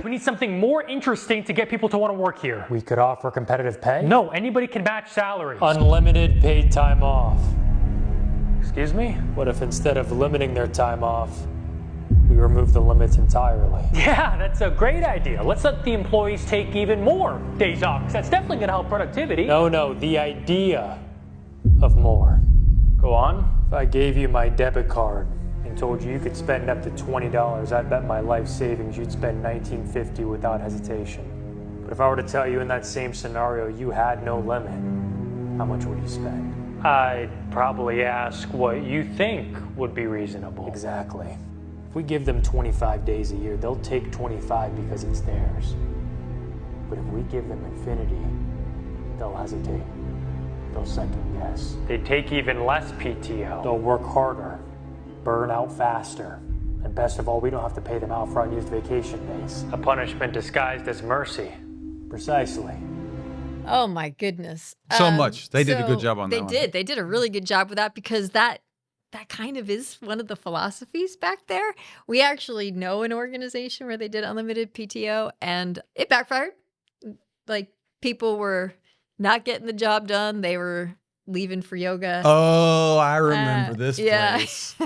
we need something more interesting to get people to want to work here. We could offer competitive pay? No, anybody can match salaries. Unlimited paid time off. Excuse me? What if instead of limiting their time off, we remove the limits entirely? Yeah, that's a great idea. Let's let the employees take even more days off, because that's definitely going to help productivity. No, the idea of more. Go on. If I gave you my debit card and told you could spend up to $20, I'd bet my life savings you'd spend $19.50 without hesitation. But if I were to tell you in that same scenario you had no limit, how much would you spend? I'd probably ask what you think would be reasonable. Exactly. If we give them 25 days a year, they'll take 25 because it's theirs. But if we give them infinity, they'll hesitate. They'll second guess. They take even less PTO. They'll work harder, burn out faster, and best of all, we don't have to pay them out for unused vacation days. A punishment disguised as mercy. Precisely. Oh my goodness. So much. They did a good job on that one. They did a really good job with that, because that kind of is one of the philosophies back there. We actually know an organization where they did unlimited PTO, and it backfired. Like, people were not getting the job done. They were leaving for yoga. Oh, I remember this yeah. place.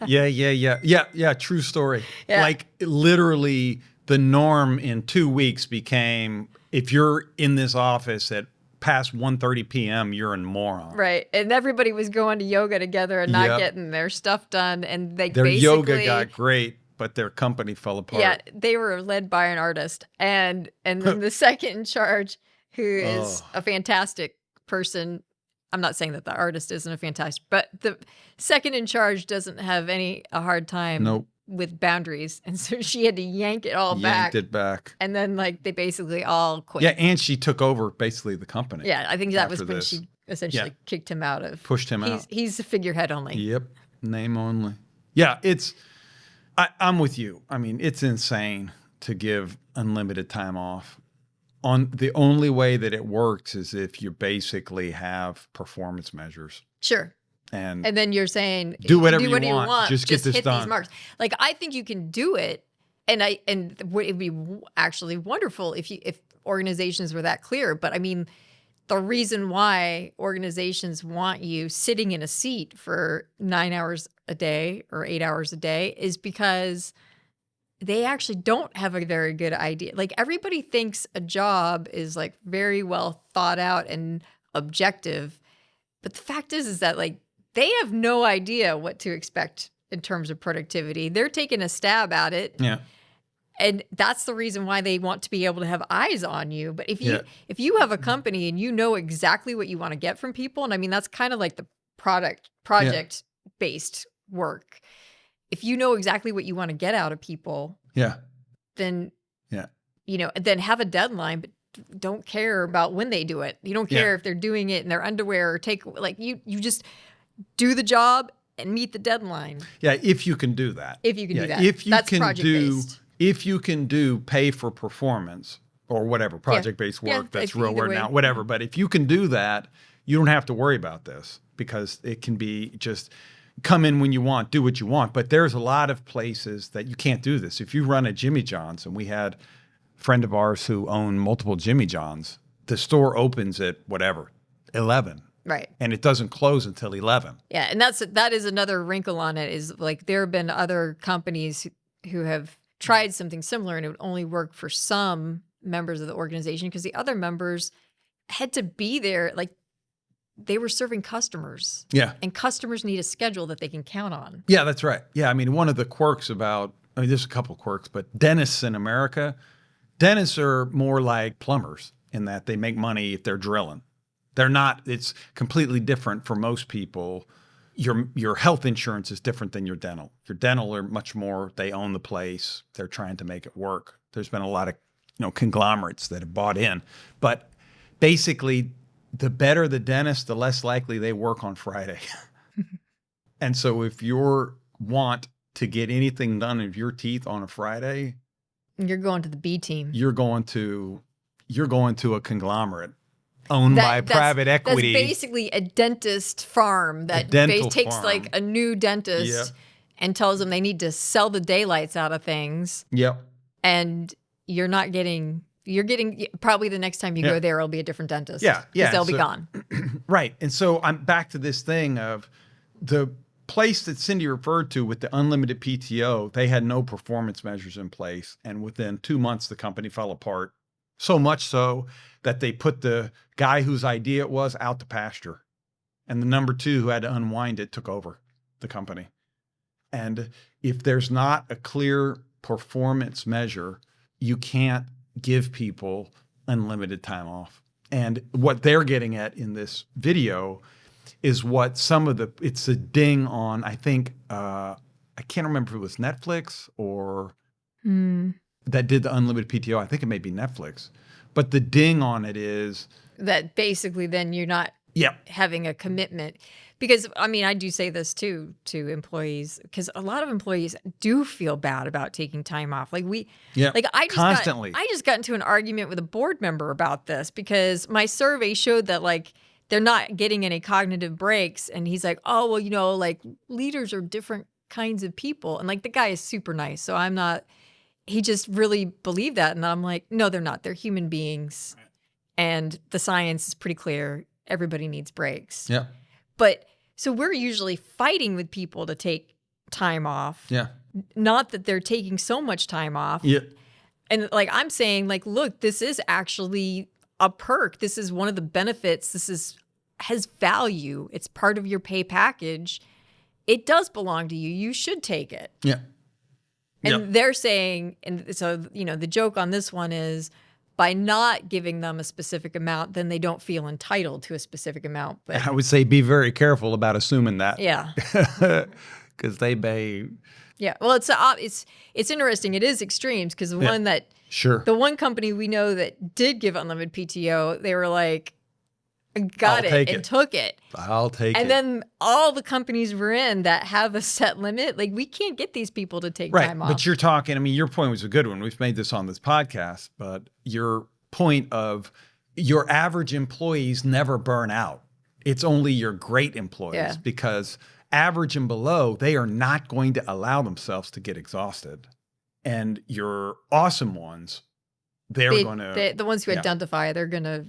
Yeah. True story. Yeah. Like, literally, the norm in 2 weeks became, if you're in this office at past 1:30 p.m., you're a moron. Right. And everybody was going to yoga together and not Yep. getting their stuff done. And they Their basically, yoga got great, but their company fell apart. yeah, they were led by an artist. And then the second in charge, who is a fantastic person. I'm not saying that the artist isn't a fantastic, but the second in charge doesn't have a hard time Nope. with boundaries. And so she had to yank it all back. Yanked it back. And then, like, they basically all quit. Yeah, and she took over basically the company. Yeah, I think that was after when this. she essentially kicked him out of. Pushed him out. He's a figurehead only. Yep. Name only. Yeah, I'm with you. I mean, it's insane to give unlimited time off. The only way that it works is if you basically have performance measures. Sure. And then you're saying do whatever you you want. Just get this hit done. These marks. Like, I think you can do it, and it'd be actually wonderful if organizations were that clear. But I mean, the reason why organizations want you sitting in a seat for 9 hours a day or 8 hours a day is because they actually don't have a very good idea. Like, everybody thinks a job is like very well thought out and objective. But the fact is that, like, they have no idea what to expect in terms of productivity. They're taking a stab at it. Yeah. And that's the reason why they want to be able to have eyes on you. But if you have a company and you know exactly what you want to get from people, and I mean, that's kind of like the project-based work. If you know exactly what you want to get out of people, then then have a deadline, but don't care about when they do it. You don't care if they're doing it in their underwear or you just do the job and meet the deadline. Yeah, if you can do that. If you can do that. That's project-based. If you can do pay for performance or whatever, project-based work, that's real word now, whatever. But if you can do that, you don't have to worry about this, because it can be just come in when you want, do what you want. But there's a lot of places that you can't do this. If you run a Jimmy John's, and we had a friend of ours who owned multiple Jimmy John's, the store opens at 11. Right. And it doesn't close until 11. Yeah, and that is another wrinkle on it, is like there have been other companies who have tried something similar, and it would only work for some members of the organization because the other members had to be there. Like, they were serving customers. Yeah. And customers need a schedule that they can count on. Yeah, that's right. Yeah, I mean, one of the quirks there's a couple quirks, but dentists in America, dentists are more like plumbers in that they make money if they're drilling. They're not, it's completely different for most people. Your health insurance is different than your dental. Your dental are much more, they own the place. They're trying to make it work. There's been a lot of, conglomerates that have bought in. But basically, the better the dentist, the less likely they work on Friday. And so if you want to get anything done of your teeth on a Friday, you're going to the B team. You're going to a conglomerate owned by private equity. That's basically a dentist farm that takes like a new dentist and tells them they need to sell the daylights out of things. Yep. And you're getting probably the next time you go there, it'll be a different dentist. Yeah. Because they'll be gone. Right. And so I'm back to this thing of the place that Cindy referred to with the unlimited PTO. They had no performance measures in place. And within 2 months, the company fell apart. So much so that they put the guy whose idea it was out to pasture. And the number 2 who had to unwind it took over the company. And if there's not a clear performance measure, you can't give people unlimited time off. And what they're getting at in this video is what it's a ding on, I think, I can't remember if it was Netflix or that did the unlimited PTO. I think it may be Netflix. But the ding on it is that basically then you're not having a commitment. Because, I mean, I do say this too to employees, because a lot of employees do feel bad about taking time off. Like I just got into an argument with a board member about this because my survey showed that like they're not getting any cognitive breaks. And he's like, oh, well, you know, like leaders are different kinds of people. And like the guy is super nice. So he just really believed that. And I'm like, no, they're not. They're human beings. And the science is pretty clear. Everybody needs breaks. Yeah. But so we're usually fighting with people to take time off. Yeah. Not that they're taking so much time off. Yeah. And like I'm saying, like, look, this is actually a perk. This is one of the benefits. Has value. It's part of your pay package. It does belong to you. You should take it. Yeah. And they're saying, and so, you know, the joke on this one is by not giving them a specific amount, then they don't feel entitled to a specific amount. But I would say be very careful about assuming that. Yeah. Because they may. Yeah. Well, it's interesting. It is extremes because the one company we know that did give unlimited PTO, they were like, got it and took it. I'll take it. And then all the companies we're in that have a set limit, like we can't get these people to take time off. But you're talking, I mean, your point was a good one. We've made this on this podcast, but your point of your average employees never burn out. It's only your great employees because average and below, they are not going to allow themselves to get exhausted. And your awesome ones, they're going to. The ones who identify, they're going to.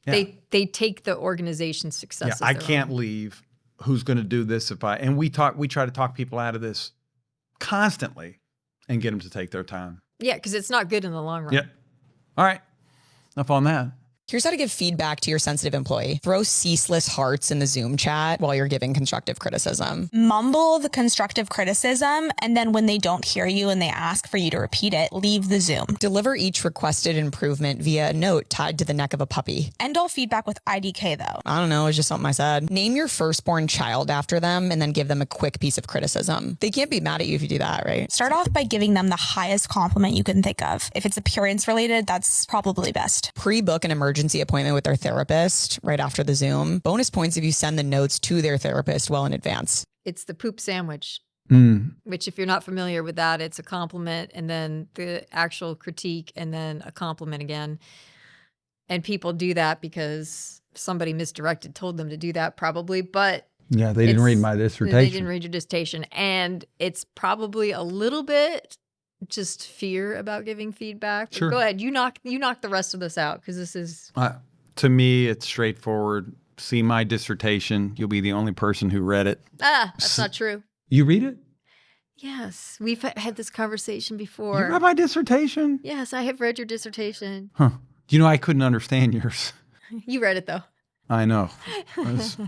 They take the organization's success. Yeah, I can't leave. Who's going to do this and we try to talk people out of this constantly and get them to take their time. Yeah, because it's not good in the long run. Yep. All right. Enough on that. Here's how to give feedback to your sensitive employee. Throw ceaseless hearts in the Zoom chat while you're giving constructive criticism. Mumble the constructive criticism, and then when they don't hear you and they ask for you to repeat it, leave the Zoom. Deliver each requested improvement via a note tied to the neck of a puppy. End all feedback with IDK, though. I don't know, it's just something I said. Name your firstborn child after them and then give them a quick piece of criticism. They can't be mad at you if you do that, right? Start off by giving them the highest compliment you can think of. If it's appearance related, that's probably best. Pre-book an emergency appointment with their therapist right after the Zoom. Bonus points if you send the notes to their therapist well in advance. It's the poop sandwich, which if you're not familiar with that, it's a compliment and then the actual critique and then a compliment again. And people do that because somebody misdirected told them to do that probably, but yeah, they didn't read my dissertation. They didn't read your dissertation. And it's probably a little bit just fear about giving feedback. Sure. Go ahead. You knock the rest of this out because this is. To me, it's straightforward. See my dissertation. You'll be the only person who read it. That's not true. You read it? Yes. We've had this conversation before. You read my dissertation? Yes, I have read your dissertation. Huh. You know, I couldn't understand yours. You read it, though. I know.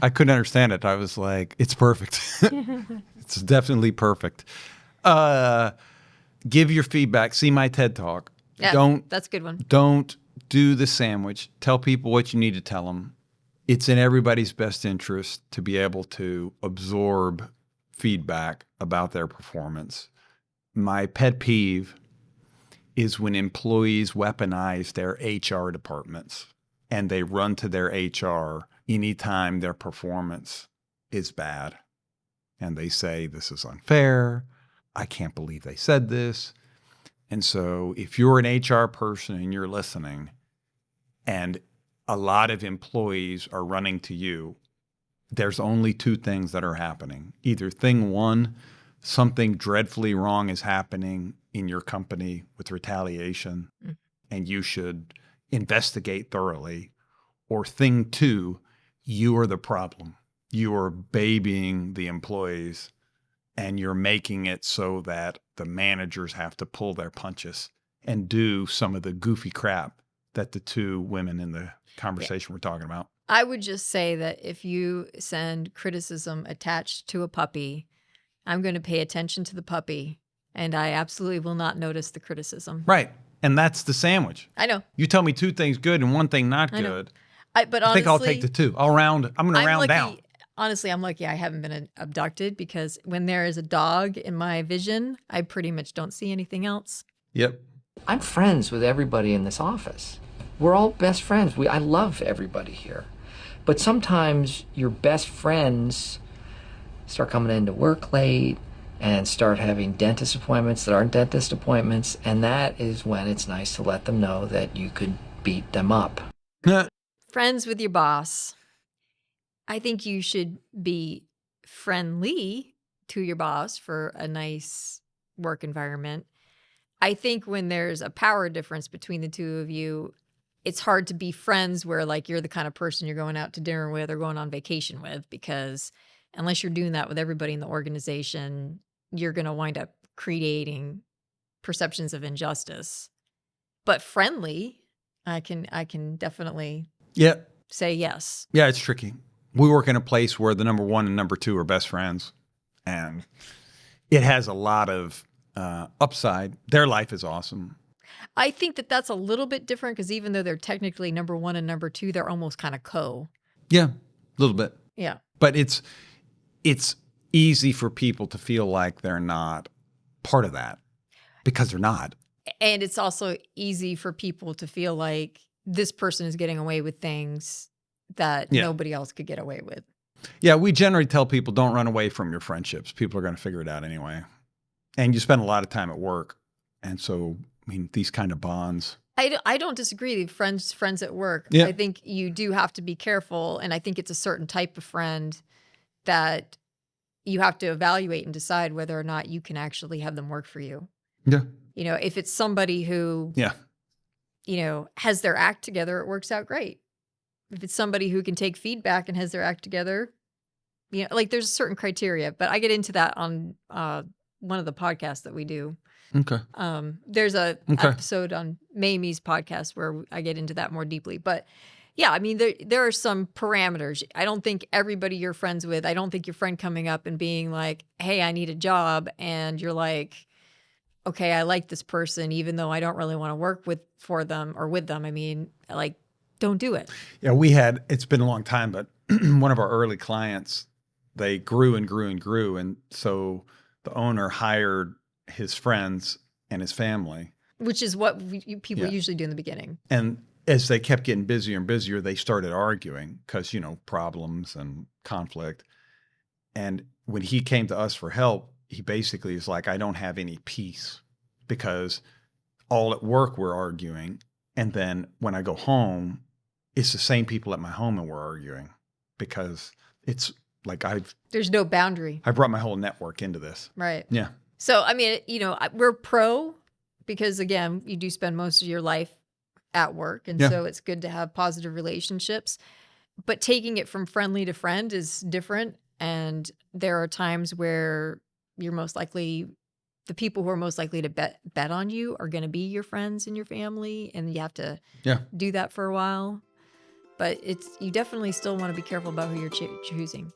I couldn't understand it. I was like, it's perfect. It's definitely perfect. Give your feedback. See my TED Talk. Yeah, that's a good one. Don't do the sandwich. Tell people what you need to tell them. It's in everybody's best interest to be able to absorb feedback about their performance. My pet peeve is when employees weaponize their HR departments and they run to their HR anytime their performance is bad. And they say, this is unfair. I can't believe they said this. And so if you're an HR person and you're listening and a lot of employees are running to you, there's only two things that are happening. Either thing one, something dreadfully wrong is happening in your company with retaliation, and you should investigate thoroughly. Or thing two, you are the problem. You are babying the employees, and you're making it so that the managers have to pull their punches and do some of the goofy crap that the two women in the conversation were talking about. I would just say that if you send criticism attached to a puppy, I'm going to pay attention to the puppy, and I absolutely will not notice the criticism. Right. And that's the sandwich. I know. You tell me two things good and one thing not I know. good. But honestly, I think I'll take the two. I'm going to round down. Honestly, I'm lucky I haven't been abducted, because when there is a dog in my vision, I pretty much don't see anything else. Yep. I'm friends with everybody in this office. We're all best friends. I love everybody here. But sometimes your best friends start coming into work late and start having dentist appointments that aren't dentist appointments, and that is when it's nice to let them know that you could beat them up. Friends with your boss. I think you should be friendly to your boss for a nice work environment. I think when there's a power difference between the two of you, it's hard to be friends where like you're the kind of person you're going out to dinner with or going on vacation with, because unless you're doing that with everybody in the organization, you're going to wind up creating perceptions of injustice. But friendly, I can definitely say yes. Yeah, it's tricky. We work in a place where the number one and number two are best friends, and it has a lot of upside. Their life is awesome. I think that that's a little bit different, because even though they're technically number one and number two, they're almost kind of co. Yeah, a little bit. Yeah. But it's easy for people to feel like they're not part of that, because they're not. And it's also easy for people to feel like this person is getting away with things that nobody else could get away with. Yeah, we generally tell people don't run away from your friendships. People are going to figure it out anyway. And you spend a lot of time at work. And so, I mean, these kind of bonds. I don't disagree. Friends at work. Yeah. I think you do have to be careful. And I think it's a certain type of friend that you have to evaluate and decide whether or not you can actually have them work for you. Yeah. You know, if it's somebody who, you know, has their act together, it works out great. If it's somebody who can take feedback and has their act together, you know, like there's a certain criteria, but I get into that on one of the podcasts that we do. Okay. There's a episode on Mamie's podcast where I get into that more deeply. But yeah, I mean, there are some parameters. I don't think everybody you're friends with, I don't think your friend coming up and being like, hey, I need a job. And you're like, okay, I like this person, even though I don't really want to work for them or with them. I mean, like, don't do it. Yeah, it's been a long time, but one of our early clients, they grew and grew and grew. And so the owner hired his friends and his family. Which is what people usually do in the beginning. And as they kept getting busier and busier, they started arguing because, you know, problems and conflict. And when he came to us for help, he basically is like, I don't have any peace because all at work we're arguing. And then when I go home, it's the same people at my home and we're arguing, because it's like there's no boundary. I brought my whole network into this. Right. Yeah. So, I mean, you know, we're pro because, again, you do spend most of your life at work. And so it's good to have positive relationships. But taking it from friendly to friend is different. And there are times where you're most likely, the people who are most likely to bet on you are going to be your friends and your family. And you have to do that for a while. But you definitely still want to be careful about who you're choosing.